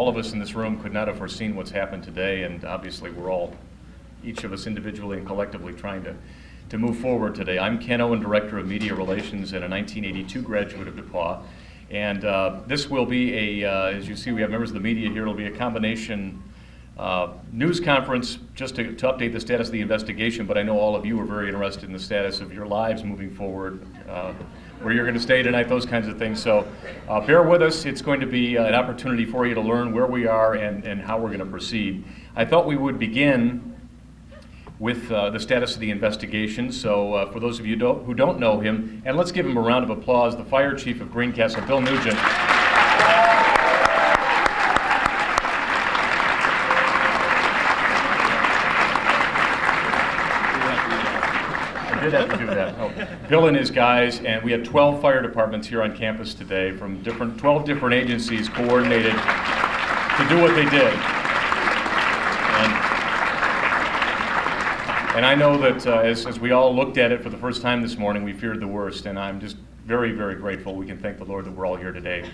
all of us in this room could not have foreseen what's happened today, and obviously we're all, each of us individually and collectively, trying to move forward today. I'm Ken Owen, Director of Media Relations and a 1982 graduate of DePauw. And this will be as you see, we have members of the media here. It'll be a combination news conference just to update the status of the investigation, but I know all of you are very interested in the status of your lives moving forward, where you're going to stay tonight, those kinds of things. So bear with us. It's going to be an opportunity for you to learn where we are and how we're going to proceed. I thought we would begin with the status of the investigation. So for those of you who don't know him, and let's give him a round of applause, the Fire Chief of Greencastle, Bill Newgent. I did have to do that. Oh, Bill and his guys, and we had 12 fire departments here on campus today from 12 different agencies coordinated to do what they did. And I know that as we all looked at it for the first time this morning, we feared the worst, and I'm just very, very grateful. We can thank the Lord that we're all here today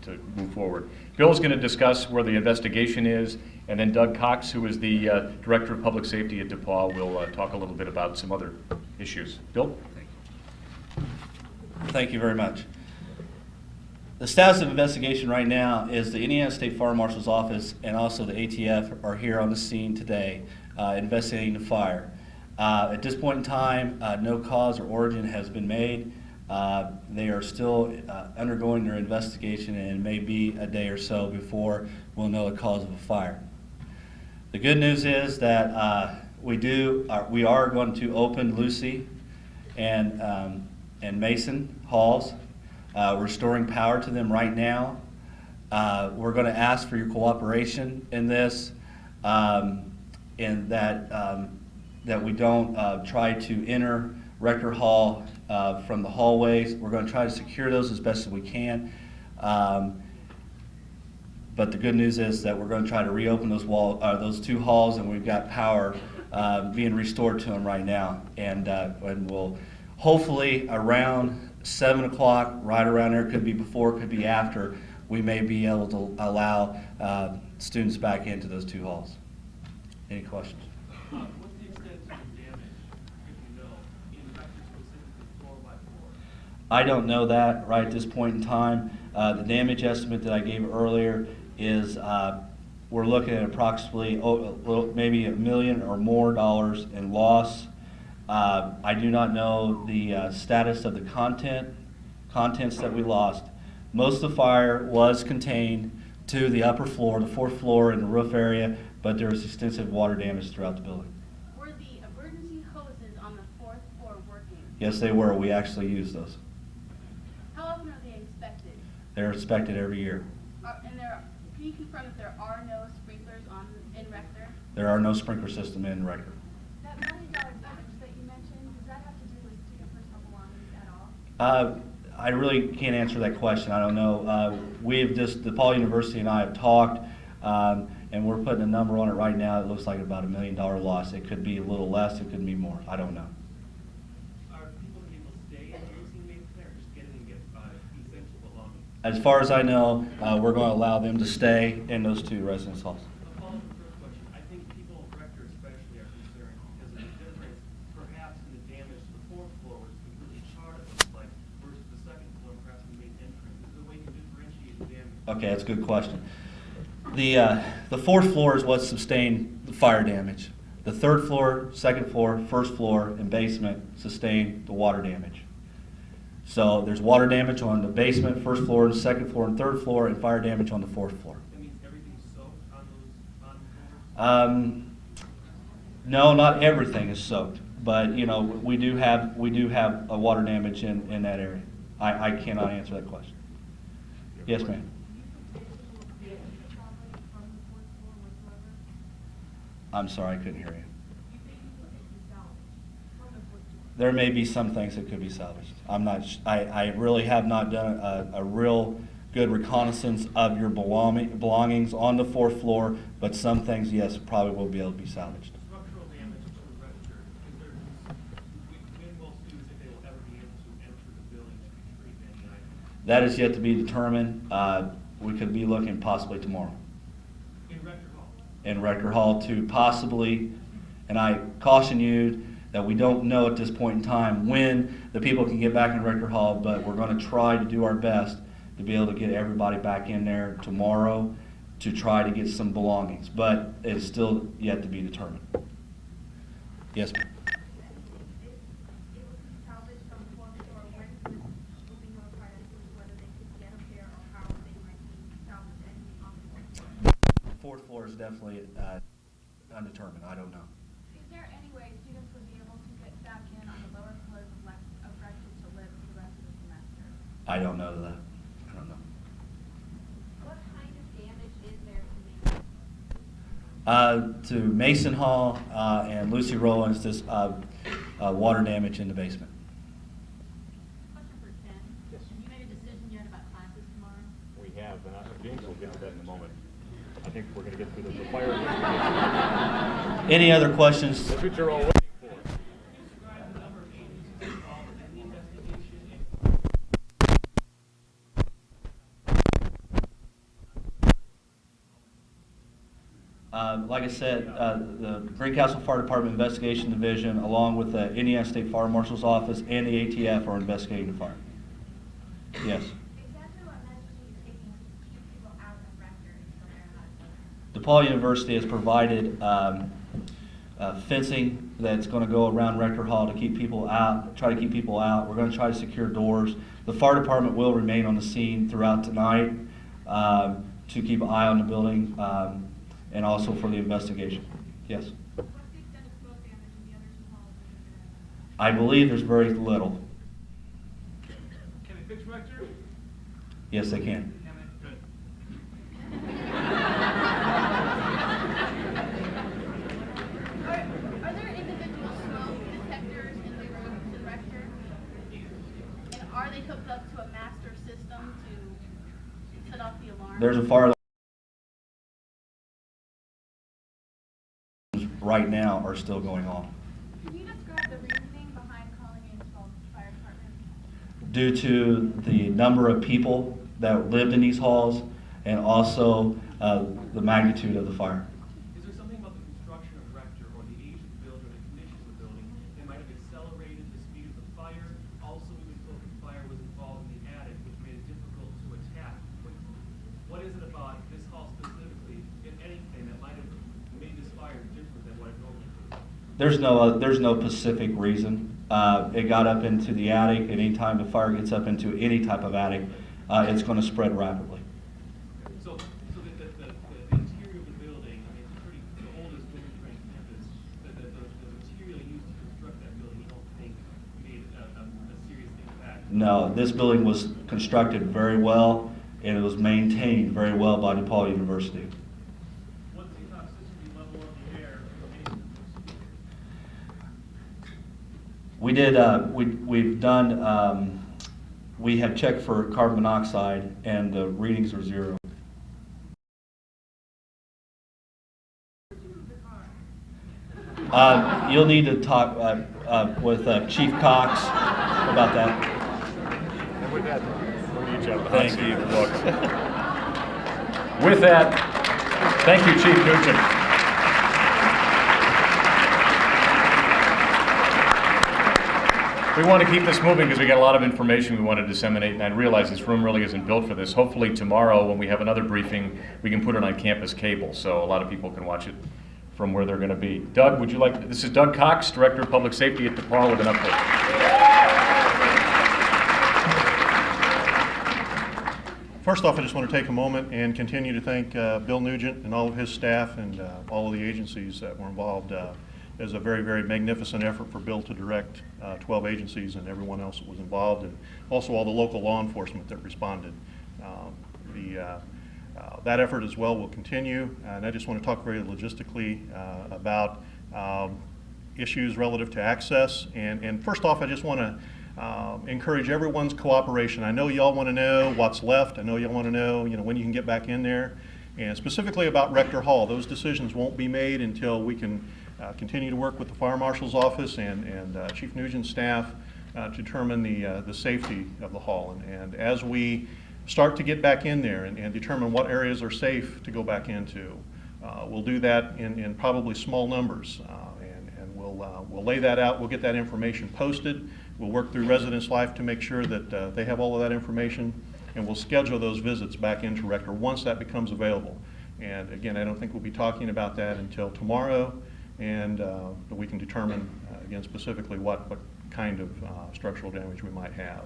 to move forward. Bill's going to discuss where the investigation is, and then Doug Cox, who is the Director of Public Safety at DePauw, will talk a little bit about some other issues. Bill? Thank you very much. The status of investigation right now is the Indiana State Fire Marshal's Office and also the ATF are here on the scene today investigating the fire. At this point in time, no cause or origin has been made. They are still undergoing their investigation, and it may be a day or so before we'll know the cause of a fire. The good news is that we are going to open Lucy and Mason halls. We're restoring power to them right now. We're going to ask for your cooperation in this, in that we don't try to enter Rector Hall from the hallways. We're going to try to secure those as best as we can. But the good news is that we're going to try to reopen those two halls, and we've got power being restored to them right now. And we'll hopefully around 7 o'clock, right around there, could be before, could be after, we may be able to allow students back into those two halls. Any questions? What's the extent of the damage, if you know, in Rector specifically floor by floor? I don't know that right at this point in time. The damage estimate that I gave earlier is we're looking at approximately maybe $1 million or more in loss. I do not know the status of the contents that we lost. Most of the fire was contained to the upper floor, the fourth floor, and the roof area, but there was extensive water damage throughout the building. Were the emergency hoses on the fourth floor working? Yes, they were. We actually used those. How often are they inspected? They're inspected every year. Can you confirm that there are no sprinklers in Rector? There are no sprinkler system in Rector. That $1 million damage that you mentioned, does that have to do with student personal belongings at all? I really can't answer that question. I don't know. DePauw University and I have talked, and we're putting a number on it right now. It looks like about $1 million loss. It could be a little less. It could be more. I don't know. Are people able to stay in using Mason or just get in and get essential belongings? As far as I know, we're going to allow them to stay in those two residence halls. A follow-up to the first question. I think people at Rector especially are concerned because of the difference perhaps in the damage to the fourth floor, which is completely charred, it looks like, versus the second floor, perhaps the main entrance. Is there a way to differentiate the damage? Okay, that's a good question. The fourth floor is what sustained the fire damage. The third floor, second floor, first floor, and basement sustained the water damage. So there's water damage on the basement, first floor, second floor, and third floor, and fire damage on the fourth floor. That means everything's soaked on those floors? No, not everything is soaked, but we do have a water damage in that area. I cannot answer that question. Yes, ma'am. I'm sorry, I couldn't hear you. There may be some things that could be salvaged. I really have not done a real good reconnaissance of your belongings on the fourth floor, but some things, yes, probably will be able to be salvaged. Structural damage to the Rector. When will students, if they will ever be able to enter the building to retrieve any items? That is yet to be determined. We could be looking possibly tomorrow. In Rector Hall. in Rector Hall to possibly, and I caution you that we don't know at this point in time when the people can get back in Rector Hall, but we're going to try to do our best to be able to get everybody back in there tomorrow to try to get some belongings, but it's still yet to be determined. Yes, ma'am. It was salvaged from the fourth floor. When this moving was part of this, whether they could get up there or how they might be salvaged anything on the fourth floor. Fourth floor is definitely undetermined. I don't know. Is there any way students would be able to get back in on the lower floors of Rector to live for the rest of the semester? I don't know that. I don't know. What kind of damage is there to me? To Mason Hall and Lucy Rollins, this water damage in the basement. Question for Ken. Yes. Have you made a decision yet about classes tomorrow? We have, and James will get to that in a moment. I think we're going to get through the fire. Any other questions? That's what you're all waiting for. Describe the number of agencies involved in the investigation and Like I said, the Greencastle Fire Department Investigation Division, along with the Indiana State Fire Marshal's Office and the ATF, are investigating the fire. Yes. Exactly what measures are you taking to keep people out of Rector until they're not? DePauw University has provided fencing that's going to go around Rector Hall to keep people out, try to keep people out. We're going to try to secure doors. The fire department will remain on the scene throughout tonight to keep an eye on the building and also for the investigation. Yes. What's the extent of smoke damage in the other two halls? I believe there's very little. can they fix Rector? Yes, they can. Can they? Good. Are there individual smoke detectors in the rooms in Rector? And are they hooked up to a master system to set off the alarm? There's a fire right now are still going on. Can you describe the reasoning behind calling in 12 fire department? Due to the number of people that lived in these halls and also the magnitude of the fire. Is there something about the construction of Rector or the age of the building or the condition of the building that might have accelerated the speed of the fire? Also, we were told the fire was involved in the attic, which made it difficult to attack quickly. What is it about this hall specifically, if anything, that might have made this fire different than what it normally would? There's no specific reason. It got up into the attic, and anytime the fire gets up into any type of attic, it's going to spread rapidly. So the interior of the building, I mean, it's pretty, the oldest building train campus, the material used to construct that building, you don't think made a serious impact? No, this building was constructed very well, and it was maintained very well by DePauw University. What's the toxicity level of the air? We did. We've done. We have checked for carbon monoxide, and the readings are 0. You'll need to talk with Chief Cox about that. And with that, we're each out of the hot Thank seat. you. Look. With that, thank you, Chief Newgent. We want to keep this moving because we got a lot of information we want to disseminate, and I realize this room really isn't built for this. Hopefully tomorrow, when we have another briefing, we can put it on campus cable so a lot of people can watch it from where they're going to be. Doug, would you like, this is Doug Cox, Director of Public Safety at DePauw with an update. First off, I just want to take a moment and continue to thank Bill Nugent and all of his staff and all of the agencies that were involved. It was a very, very magnificent effort for Bill to direct 12 agencies and everyone else that was involved, and also all the local law enforcement that responded. That effort as well will continue, and I just want to talk very logistically about issues relative to access. And first off, I just want to encourage everyone's cooperation. I know y'all want to know what's left. I know y'all want to know, when you can get back in there. And specifically about Rector Hall, those decisions won't be made until we can continue to work with the Fire Marshal's Office and Chief Nugent's staff to determine the safety of the hall. And as we start to get back in there and determine what areas are safe to go back into, We'll do that in probably small numbers, and we'll lay that out. We'll get that information posted. We'll work through Residence Life to make sure that they have all of that information, and we'll schedule those visits back into Rector once that becomes available. And again, I don't think we'll be talking about that until tomorrow, and we can determine, again, specifically what kind of structural damage we might have.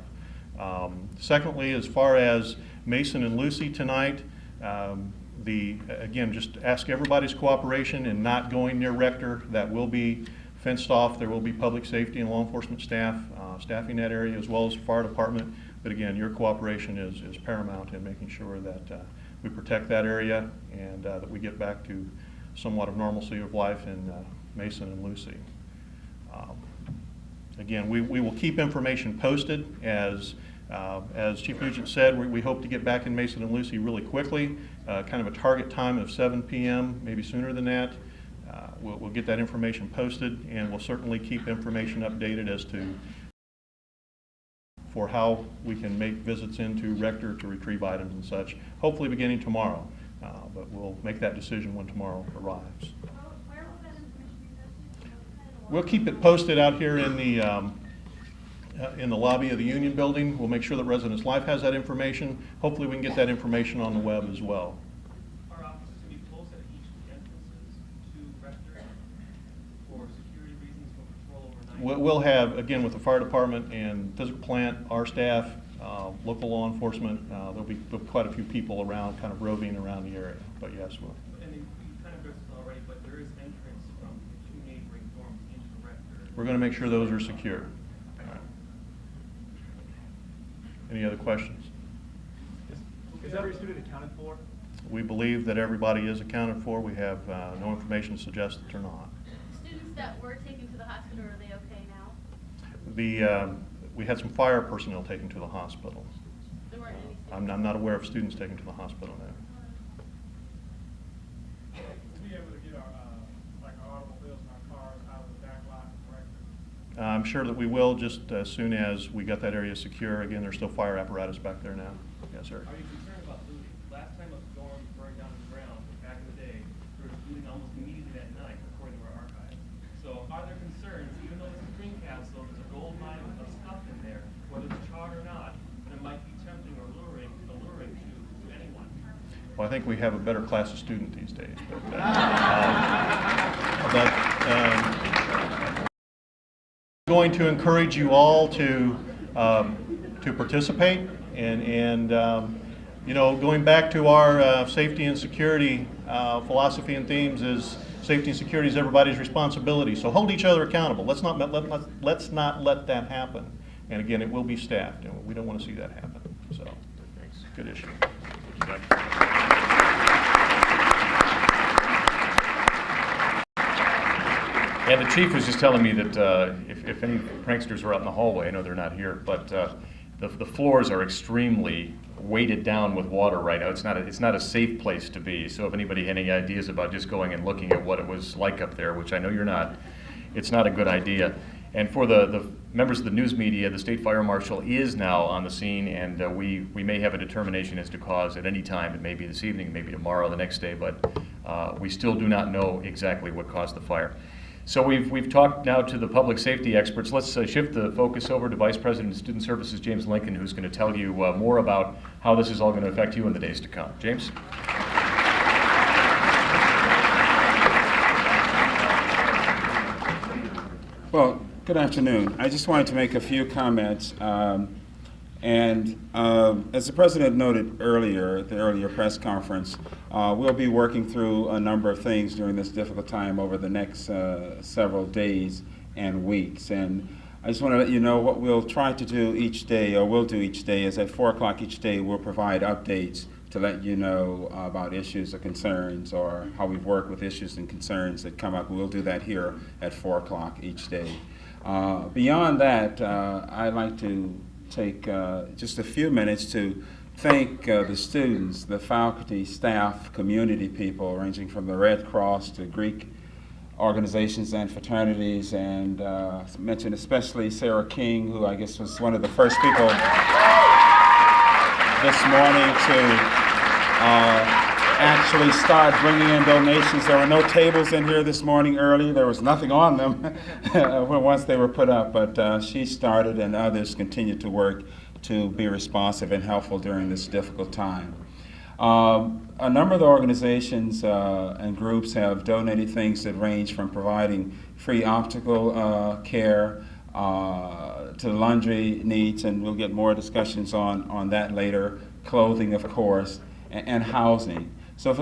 Secondly, as far as Mason and Lucy tonight, again, just ask everybody's cooperation in not going near Rector. That will be fenced off. There will be public safety and law enforcement staff staffing that area, as well as the fire department. But again, your cooperation is paramount in making sure that we protect that area and that we get back to somewhat of normalcy of life in Mason and Lucy. Again, we will keep information posted. As Chief Nugent said, we hope to get back in Mason and Lucy really quickly, kind of a target time of 7 p.m., maybe sooner than that. We'll get that information posted, and we'll certainly keep information updated as to for how we can make visits into Rector to retrieve items and such, hopefully beginning tomorrow. But we'll make that decision when tomorrow arrives. Where will that information be posted? We'll keep it posted out here in the lobby of the Union Building. We'll make sure that Residence Life has that information. Hopefully we can get that information on the web as well. Our office is going to be closed at each of the entrances to Rector for security reasons, for patrol overnight. We'll have, again, with the fire department and physical plant, our staff, local law enforcement, there'll be quite a few people around, kind of roving around the area. But yes, we'll. And you kind of addressed this already, but there is entrance from the two neighboring dorms into Rector. We're going to make sure those are secure. All right. Any other questions? Is every student accounted for? We believe that everybody is accounted for. We have no information to suggest that they're not. Students that were taken to the hospital, are they okay now? We had some fire personnel taken to the hospital. There weren't any students? I'm not aware of students taken to the hospital now. We'll be able to get our automobiles and our cars out of the back lot of Rector. I'm sure that we will, just as soon as we got that area secure. Again, there's still fire apparatus back there now. Yes, sir. Are you concerned about looting? Last time a dorm burned down to the ground, back in the day, there was looting almost immediately that night, according to our archives. So are there concerns, even though this is Greencastle, there's a gold mine of stuff in there, whether it's charred or not, that might be tempting or alluring to anyone? Well, I think we have a better class of student these days. I'm going to encourage you all to participate and you know, going back to our safety and security philosophy and themes is safety and security is everybody's responsibility. So hold each other accountable. Let's not let that happen. And again, it will be staffed, and we don't want to see that happen. So, Thanks. good issue. Yeah, the chief was just telling me that if any pranksters are out in the hallway, I know they're not here, but the floors are extremely weighted down with water right now. It's not a safe place to be. So if anybody had any ideas about just going and looking at what it was like up there, which I know you're not, it's not a good idea. And for the members of the news media, the state fire marshal is now on the scene, and we may have a determination as to cause at any time. It may be this evening, maybe tomorrow, the next day, but we still do not know exactly what caused the fire. So we've talked now to the public safety experts. Let's shift the focus over to Vice President of Student Services, James Lincoln, who's going to tell you more about how this is all going to affect you in the days to come. James? Well, good afternoon. I just wanted to make a few comments. As the President noted earlier, at the earlier press conference, we'll be working through a number of things during this difficult time over the next several days and weeks. And I just want to let you know what we'll try to do each day, or will do each day, is at 4 o'clock each day we'll provide updates to let you know about issues or concerns, or how we've worked with issues and concerns that come up. We'll do that here at 4 o'clock each day. Beyond that, I'd like to take just a few minutes to thank the students, the faculty, staff, community people, ranging from the Red Cross to Greek organizations and fraternities, and mention especially Sarah King, who I guess was one of the first people this morning to actually start bringing in donations. There were no tables in here this morning early. There was nothing on them once they were put up, but she started and others continued to work to be responsive and helpful during this difficult time. A number of the organizations and groups have donated things that range from providing free optical care to laundry needs, and we'll get more discussions on that later, clothing, of course, and housing. So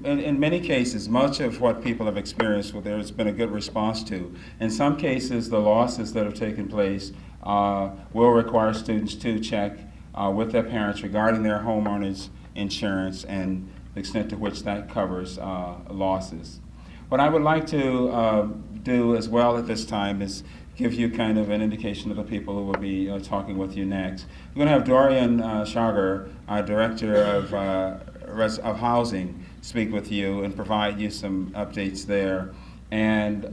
in many cases, much of what people have experienced, there's been a good response to. In some cases, the losses that have taken place will require students to check with their parents regarding their homeowners' insurance and the extent to which that covers losses. What I would like to do as well at this time is give you kind of an indication of the people who will be talking with you next. We're going to have Dorian Shager, our Director of Housing, speak with you and provide you some updates there. And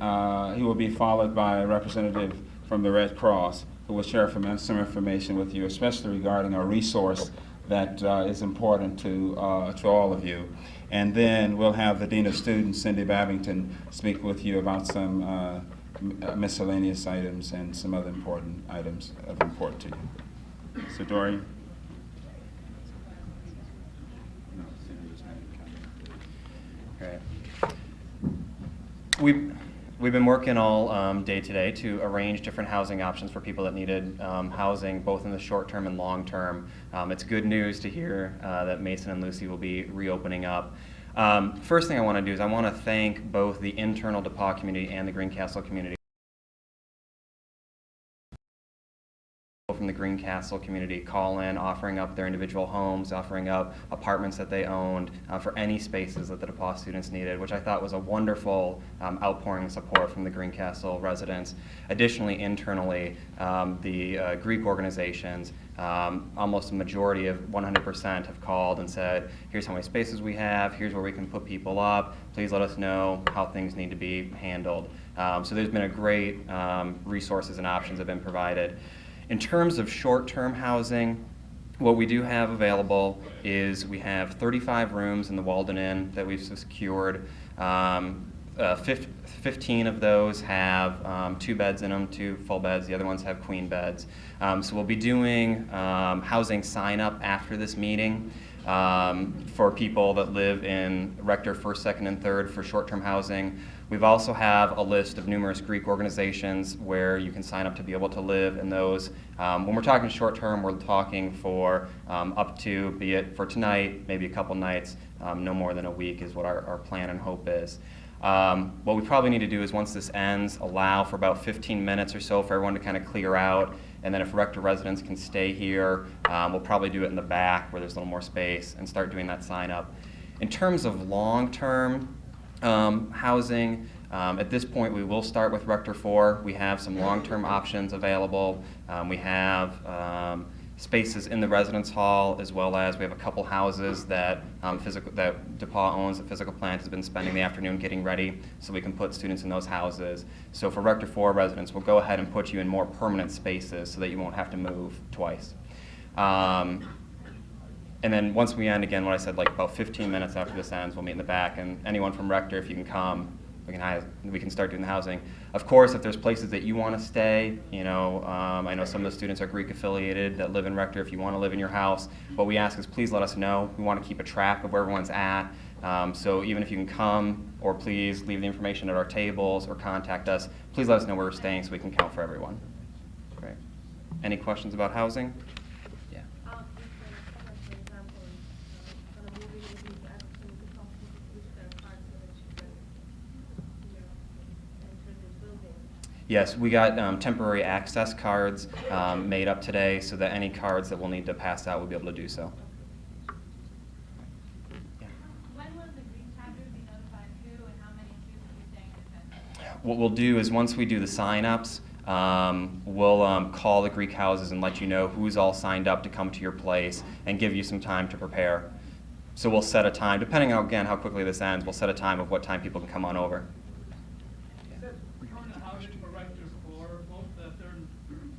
he will be followed by a representative from the Red Cross who will share some information with you, especially regarding a resource that is important to all of you. And then we'll have the Dean of Students, Cindy Babington, speak with you about some miscellaneous items and some other important items of import to you. So Dorian? Great. We've been working all day today to arrange different housing options for people that needed housing, both in the short term and long term. It's good news to hear that Mason and Lucy will be reopening up. First thing I want to do is I want to thank both the internal DePauw community and the Greencastle community. From the Greencastle community call in, offering up their individual homes, offering up apartments that they owned for any spaces that the DePauw students needed, which I thought was a wonderful outpouring of support from the Greencastle residents. Additionally, internally, the Greek organizations, almost a majority of 100% have called and said, here's how many spaces we have, here's where we can put people up, please let us know how things need to be handled. So there's been a great resources and options have been provided. In terms of short-term housing, what we do have available is we have 35 rooms in the Walden Inn that we've secured. 15 of those have 2 beds in them, 2 full beds. The other ones have queen beds. So we'll be doing housing sign-up after this meeting for people that live in Rector 1st, 2nd, and 3rd for short-term housing. We've also have a list of numerous Greek organizations where you can sign up to be able to live in those. When we're talking short-term, we're talking for up to, be it for tonight, maybe a couple nights, no more than a week is what our plan and hope is. What we probably need to do is once this ends, allow for about 15 minutes or so for everyone to kind of clear out. And then if Rector residents can stay here, we'll probably do it in the back where there's a little more space and start doing that sign up. In terms of long-term housing, at this point we will start with Rector 4. We have some long-term options available. We have spaces in the residence hall, as well as we have a couple houses that that DePauw owns. The physical plant has been spending the afternoon getting ready so we can put students in those houses. So for Rector 4 residents, we'll go ahead and put you in more permanent spaces so that you won't have to move twice. And then once we end, again, what I said, like about 15 minutes after this ends, we'll meet in the back, and anyone from Rector, if you can come, we can start doing the housing. Of course, if there's places that you want to stay, I know some of the students are Greek affiliated that live in Rector. If you want to live in your house, what we ask is please let us know. We want to keep a track of where everyone's at. So even if you can come, or please leave the information at our tables or contact us, please let us know where we're staying so we can count for everyone. Great. Any questions about housing? Yeah. Yes, we got temporary access cards made up today so that any cards that we'll need to pass out, we'll be able to do so. Yeah. When will the Green chapter be notified who and how many students will be staying in attendance? What we'll do is once we do the sign-ups, we'll call the Greek houses and let you know who's all signed up to come to your place and give you some time to prepare. So we'll set a time, depending on, again, how quickly this ends, we'll set a time of what time people can come on over. Permanent housing for Rector 4, both the 3rd and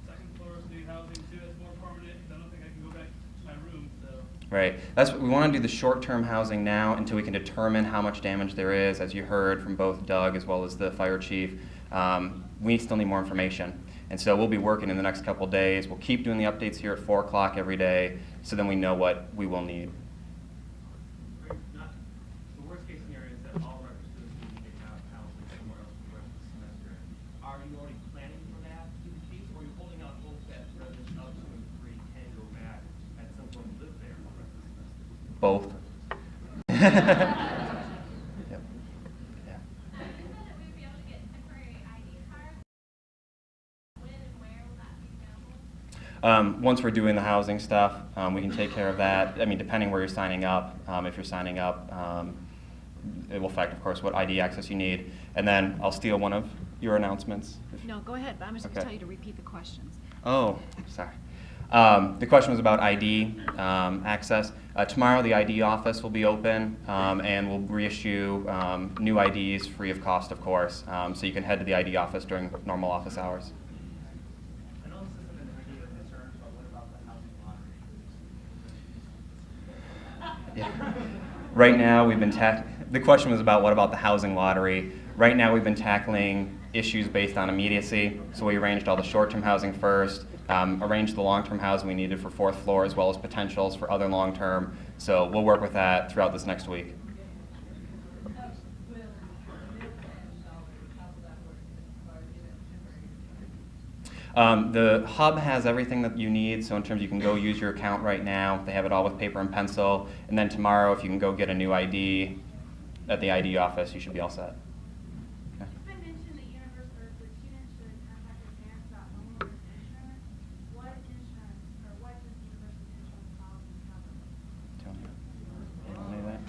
2nd floors need housing too. It's more permanent because I don't think I can go back to my room. So Right. We want to do the short-term housing now until we can determine how much damage there is. As you heard from both Doug as well as the fire chief, we still need more information. And so we'll be working in the next couple days. We'll keep doing the updates here at 4 o'clock every day, so then we know what we will need. The worst case scenario is that all Rector students need to have housing somewhere else for the rest of the semester. Are you already planning for that to be the case, or are you holding out hope that residents up 2 and 3 can go back at some point and live there for the rest of the semester? Both. Yep. Yeah. You said that we'd be able to get temporary ID cards. When and where will that be available? Once we're doing the housing stuff, we can take care of that. I mean, depending where you're signing up, if you're signing up, it will affect, of course, what ID access you need. And then I'll steal one of your announcements. No, go ahead, but I'm just going Okay. to tell you to repeat the questions. Oh, sorry. The question was about ID access. Tomorrow, the ID office will be open, and we'll reissue new IDs free of cost, of course. So you can head to the ID office during normal office hours. I know this isn't an immediate concern, but what about the housing lottery? Yeah. Right now, the question was about what about the housing lottery. Right now, we've been tackling issues based on immediacy. So we arranged all the short-term housing first, arranged the long-term housing we needed for 4th floor, as well as potentials for other long-term. So we'll work with that throughout this next week. The hub has everything that you need, so in terms you can go use your account right now. They have it all with paper and pencil. And then tomorrow, if you can go get a new ID at the ID office, you should be all set. Okay. It's been mentioned that the students should contact their parents about homeowner's insurance. What insurance, or what does university insurance policy cover? Tell me. Any of that?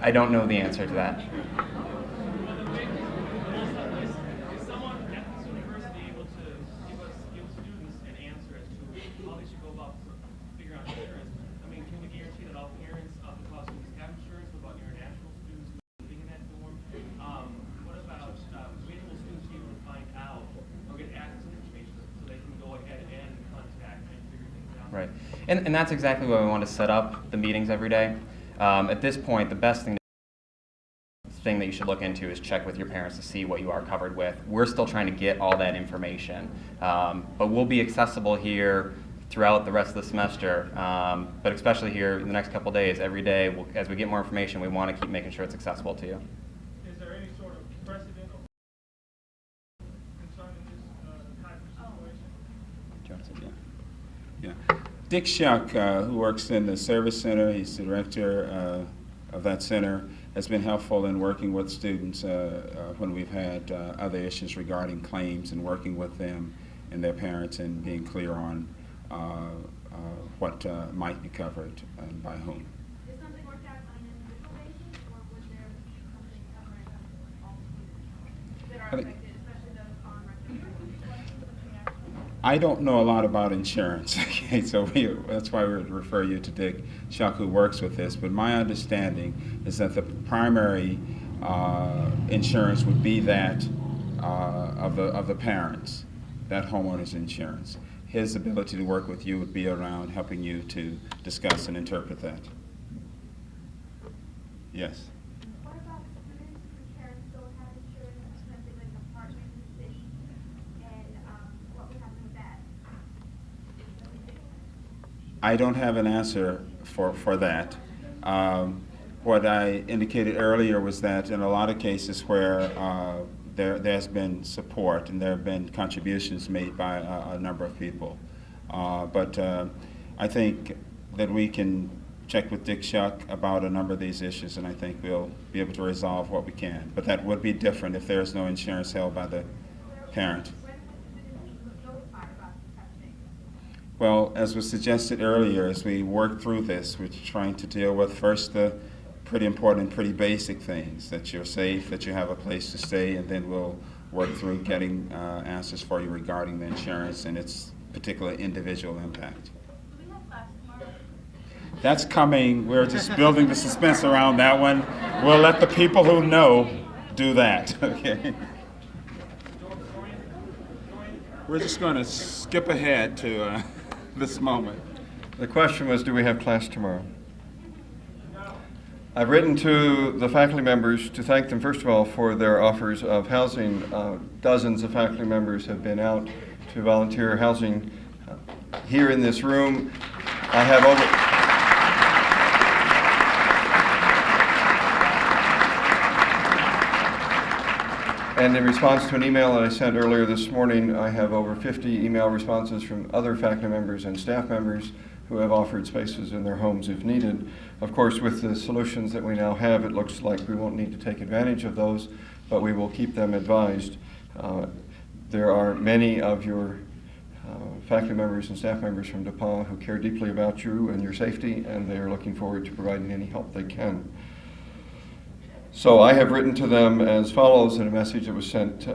I don't know the answer to that. Is someone at this university able to give students an answer as to how they should go about figuring out insurance? I mean, can we guarantee that all parents of the college students have insurance? What about international students living in that dorm? What about reasonable students be able to find out or get access to information so they can go ahead and contact and figure things out? Right. And that's exactly why we want to set up the meetings every day. At this point, the best thing that you should look into is check with your parents to see what you are covered with. We're still trying to get all that information, but we'll be accessible here throughout the rest of the semester, but especially here in the next couple days, every day, as we get more information, we want to keep making sure it's accessible to you. Is there any sort of precedent concerning this type of situation? Yeah. Dick Shuck, who works in the service center, he's the director of that center, has been helpful in working with students when we've had other issues regarding claims and working with them and their parents and being clear on what might be covered and by whom. Is something worked out on an individual basis, or would there be something covering all students that are affected, especially those on Rector? I don't know a lot about insurance, okay, so that's why we would refer you to Dick Shuck, who works with this. But my understanding is that the primary insurance would be that of the parents, that homeowner's insurance. His ability to work with you would be around helping you to discuss and interpret that. Yes. What about students whose parents don't have insurance, because they live in an apartment in the city, and what would happen with that? I don't have an answer for that. What I indicated earlier was that in a lot of cases where there's been support and there have been contributions made by a number of people. But I think that we can check with Dick Shuck about a number of these issues, and I think we'll be able to resolve what we can. But that would be different if there's no insurance held by the parent. Well, as was suggested earlier, as we work through this, we're trying to deal with first the pretty important, pretty basic things, that you're safe, that you have a place to stay, and then we'll work through getting answers for you regarding the insurance and its particular individual impact. Do we have class tomorrow? That's coming. We're just building the suspense around that one. We'll let the people who know do that, okay? Dorian, We're just going to skip ahead to this moment. The question was, do we have class tomorrow? I've written to the faculty members to thank them, first of all, for their offers of housing. Dozens of faculty members have been out to volunteer housing here in this room. I have And in response to an email that I sent earlier this morning, I have over 50 email responses from other faculty members and staff members who have offered spaces in their homes if needed. Of course, with the solutions that we now have, it looks like we won't need to take advantage of those, but we will keep them advised. There are many of your faculty members and staff members from DePauw who care deeply about you and your safety, and they are looking forward to providing any help they can. So I have written to them as follows in a message that was sent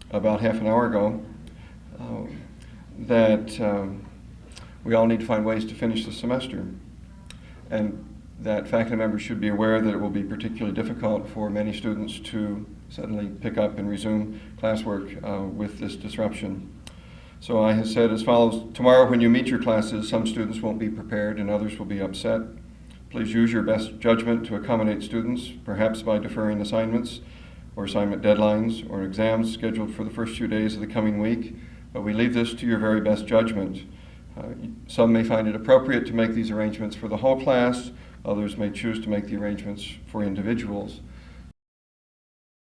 about half an hour ago, that we all need to find ways to finish the semester, and that faculty members should be aware that it will be particularly difficult for many students to suddenly pick up and resume classwork with this disruption. So I have said as follows: tomorrow when you meet your classes, some students won't be prepared and others will be upset. Please use your best judgment to accommodate students, perhaps by deferring assignments or assignment deadlines or exams scheduled for the first few days of the coming week, but we leave this to your very best judgment. Some may find it appropriate to make these arrangements for the whole class, others may choose to make the arrangements for individuals.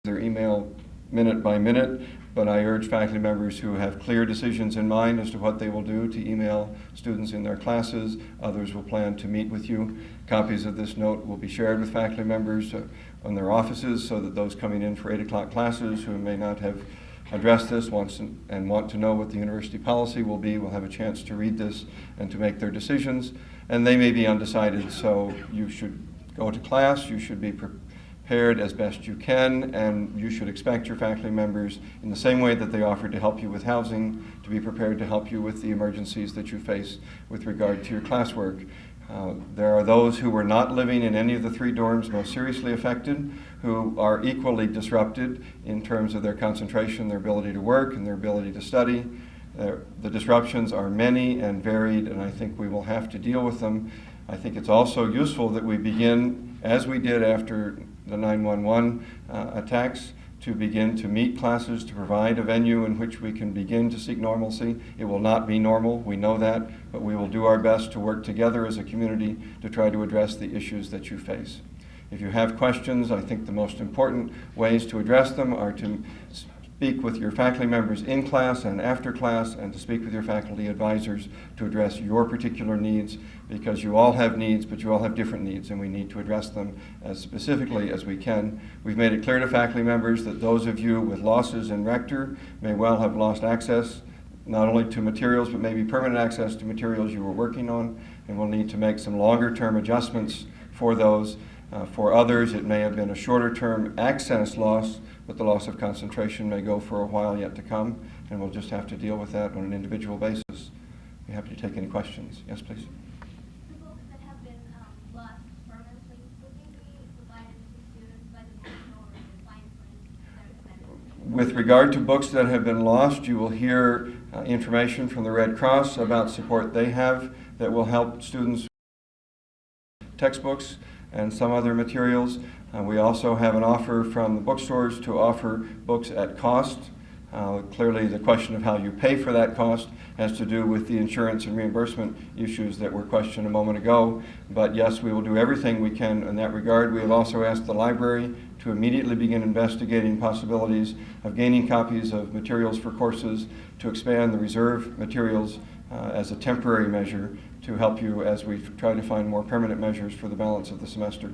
Their email minute by minute, but I urge faculty members who have clear decisions in mind as to what they will do to email students in their classes. Others will plan to meet with you. Copies of this note will be shared with faculty members on their offices so that those coming in for 8 o'clock classes who may not have addressed this and want to know what the university policy will be will have a chance to read this and to make their decisions. And they may be undecided, so you should go to class, you should be prepared as best you can, and you should expect your faculty members, in the same way that they offered to help you with housing, to be prepared to help you with the emergencies that you face with regard to your classwork. There are those who were not living in any of the 3 dorms most seriously affected, who are equally disrupted in terms of their concentration, their ability to work, and their ability to study. The disruptions are many and varied, and I think we will have to deal with them. I think it's also useful that we begin, as we did after the 9/11 attacks, to begin to meet classes, to provide a venue in which we can begin to seek normalcy. It will not be normal, we know that, but we will do our best to work together as a community to try to address the issues that you face. If you have questions, I think the most important ways to address them are to speak with your faculty members in class and after class, and to speak with your faculty advisors to address your particular needs, because you all have needs, but you all have different needs, and we need to address them as specifically as we can. We've made it clear to faculty members that those of you with losses in Rector may well have lost access not only to materials, but maybe permanent access to materials you were working on, and we'll need to make some longer-term adjustments for those. For others, it may have been a shorter-term access loss, but the loss of concentration may go for a while yet to come, and we'll just have to deal with that on an individual basis. Be happy to take any questions. Yes, please. The books that have been lost permanently, would they be provided to students by the national or the fine print? With regard to books that have been lost, you will hear information from the Red Cross about support they have that will help students with textbooks and some other materials. We also have an offer from the bookstores to offer books at cost. Clearly, the question of how you pay for that cost has to do with the insurance and reimbursement issues that were questioned a moment ago. But yes, we will do everything we can in that regard. We have also asked the library to immediately begin investigating possibilities of gaining copies of materials for courses, to expand the reserve materials as a temporary measure to help you as we try to find more permanent measures for the balance of the semester.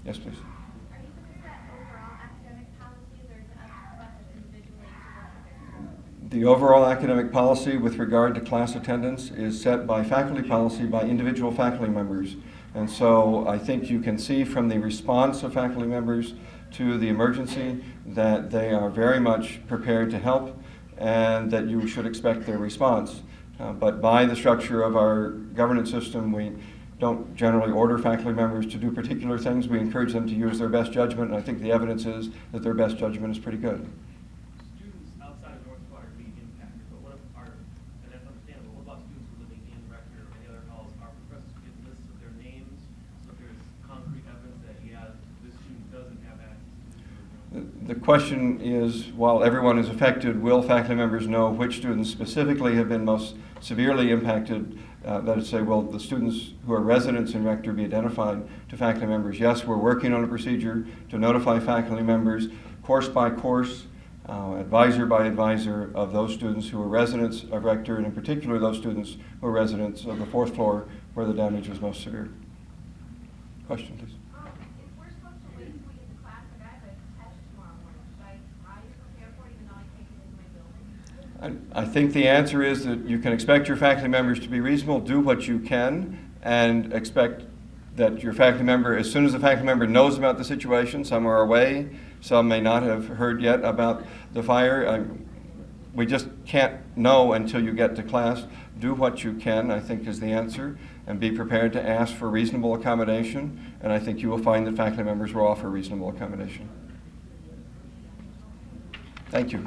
Yes, please. Are you looking at overall academic policies, or is it up to us individually to work? The overall academic policy with regard to class attendance is set by faculty policy by individual faculty members. And so I think you can see from the response of faculty members to the emergency that they are very much prepared to help, and that you should expect their response. But by the structure of our governance system, we don't generally order faculty members to do particular things. We encourage them to use their best judgment, and I think the evidence is that their best judgment is pretty good. Students outside of North Florida being question is, while everyone is affected, will faculty members know which students specifically have been most severely impacted? That is to say, will the students who are residents in Rector be identified to faculty members? Yes, we're working on a procedure to notify faculty members, course by course, advisor by advisor, of those students who are residents of Rector, and in particular those students who are residents of the 4th floor where the damage was most severe. Question, please. If we're supposed to wait until we get to class, like I have a test tomorrow morning, should I prepare for it even though I can't get into my building? I think the answer is that you can expect your faculty members to be reasonable, do what you can, and expect that your faculty member, as soon as the faculty member knows about the situation, some are away, some may not have heard yet about the fire. We just can't know until you get to class. Do what you can, I think, is the answer, and be prepared to ask for reasonable accommodation, and I think you will find that faculty members will offer reasonable accommodation. Thank you.